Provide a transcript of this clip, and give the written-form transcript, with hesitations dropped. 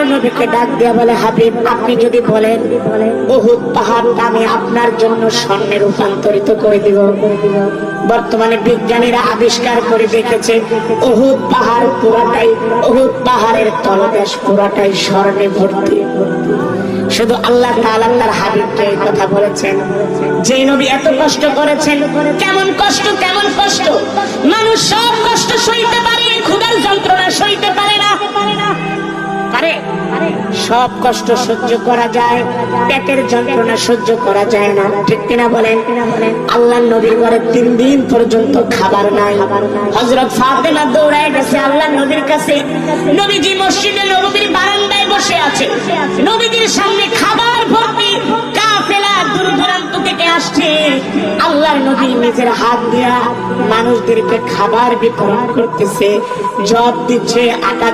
আমার নবীকে ডাক দিয়া বলে, হাবিব আপনি যদি বলেন উহুদ পাহাড়টা আমি আপনার জন্য স্বর্ণে রূপান্তরিত করে দিব। বর্তমানে বিজ্ঞানীরা আবিষ্কার করে দেখেছে উহুদ পাহাড় পুরাটাই, উহুদ পাহাড়ের তলদেশ পুরাটাই স্বর্ণে ভর্তি। শুধু আল্লাহ তাআলা তার হাবিবকে এই কথা বলেছেন, যে নবী এত কষ্ট করেছেন। কেমন কষ্ট, কেমন কষ্ট! মানুষ সব কষ্ট সইতে পারে, ক্ষুধার যন্ত্রণা সইতে পারে না। পারে? সব কষ্ট সহ্য করা যায়, পেটের যন্ত্রণা সহ্য করা যায় না, ঠিক কিনা বলেন? আল্লাহর নবীর ঘরে 3 দিন পর্যন্ত খাবার নাই। হযরত ফাতেমা দৌড়ায় গেছে আল্লাহর নবীর কাছে। নবীজি মসজিদে নববীর বারান্দায় বসে আছে, নবীজির সামনে খাবার ভর্তি, কাফেলা দূর দূরান্ত থেকে আসছে। আল্লাহর নবী নিজের হাত দিয়া মানুষদেরকে খাবার বিতরণ করতেছে, জব দিচ্ছে, আটা